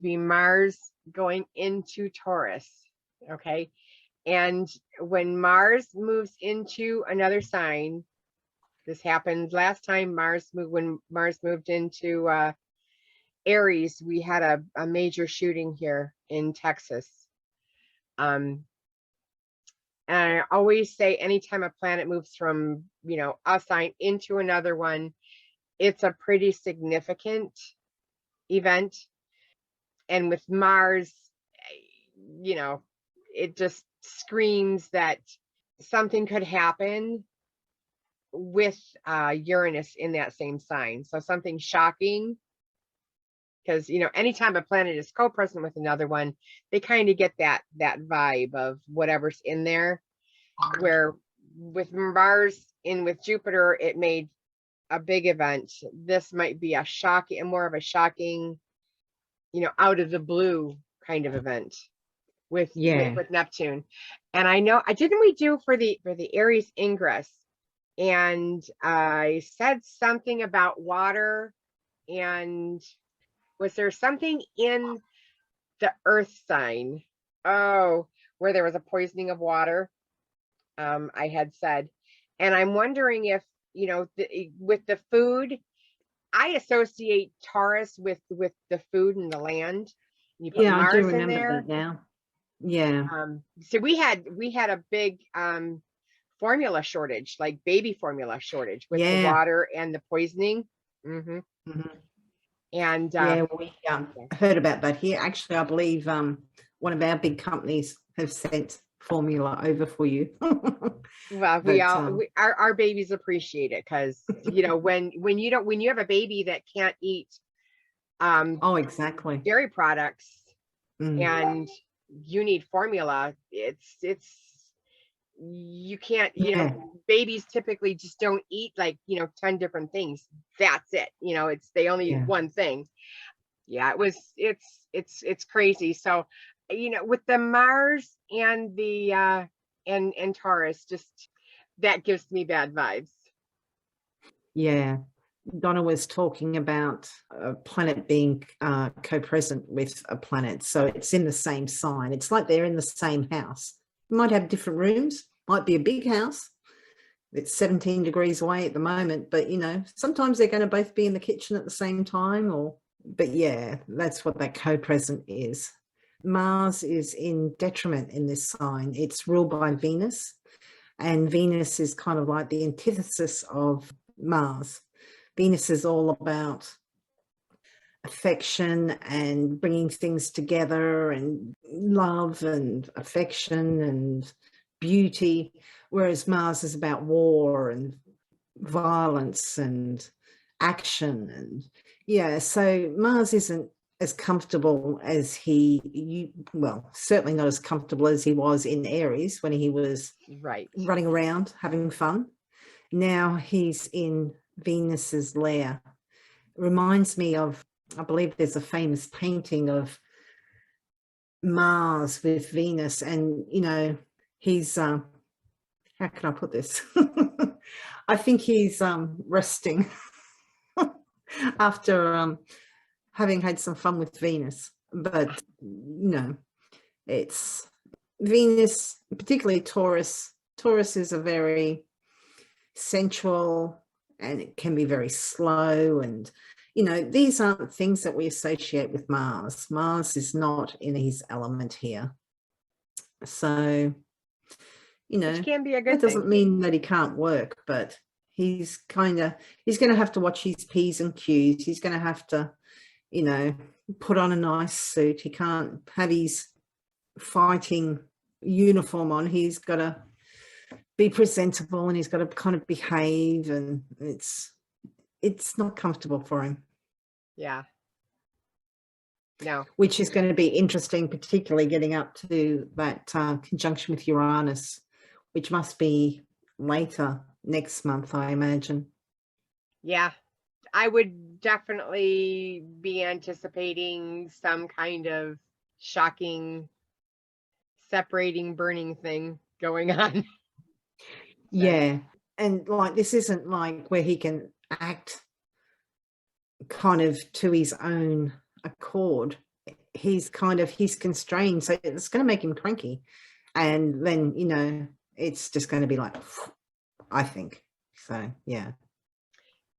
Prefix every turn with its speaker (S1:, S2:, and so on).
S1: be Mars going into Taurus. Okay. And when Mars moves into another sign, this happened last time when Mars moved into Aries, we had a major shooting here in Texas. And I always say anytime a planet moves from, a sign into another one, it's a pretty significant event. And with Mars, it just screams that something could happen with Uranus in that same sign. So something shocking, because anytime a planet is co-present with another one, they kind of get that vibe of whatever's in there. Where with Mars in with Jupiter, it made a big event. This might be more of a shocking, out of the blue kind of event with Neptune. And I know, didn't we do for the Aries ingress, and I said something about water, and was there something in the earth sign? Oh, where there was a poisoning of water. I had said, and I'm wondering if, with the food, I associate Taurus with the food and the land. You put Mars
S2: I do remember
S1: in there.
S2: that now. Yeah.
S1: So we had a big formula shortage, like baby formula shortage, with the water and the poisoning. And
S2: we heard about that here. Actually, I believe one of our big companies have sent formula over for you.
S1: Well, our babies appreciate it, because when you have a baby that can't eat
S2: exactly,
S1: dairy products, and you need formula, it's you can't, babies typically just don't eat 10 different things. That's it. They only eat one thing. It's crazy. So with the Mars and the and Taurus, just that gives me bad vibes.
S2: Donna was talking about a planet being co-present with a planet, so it's in the same sign. It's like they're in the same house. It might have different rooms, might be a big house. It's 17 degrees away at the moment, but sometimes they're going to both be in the kitchen at the same time. But that's what that co-present is. Mars is in detriment in this sign. It's ruled by Venus, and Venus is kind of like the antithesis of Mars. Venus is all about affection and bringing things together, and love and affection and beauty, whereas Mars is about war and violence and action. And so Mars isn't as comfortable as certainly not as comfortable as he was in Aries when he was running around having fun. Now he's in Venus's lair. It reminds me of, I believe there's a famous painting of Mars with Venus, and he's how can I put this? I think he's resting after having had some fun with Venus. But it's Venus, particularly Taurus. Taurus is a very sensual, and it can be very slow, and these aren't things that we associate with Mars. Mars is not in his element here, so
S1: which can be a good
S2: that doesn't mean that he can't work, but he's going to have to watch his P's and Q's. He's going to have to put on a nice suit. He can't have his fighting uniform on. He's got to be presentable, and he's got to kind of behave, and it's not comfortable for him.
S1: No.
S2: Which is going to be interesting, particularly getting up to that conjunction with Uranus, which must be later next month, I imagine.
S1: I would definitely be anticipating some kind of shocking, separating, burning thing going on.
S2: And this isn't like where he can act kind of to his own accord. he's constrained, so it's going to make him cranky, and then it's just going to be like, I think so. Yeah.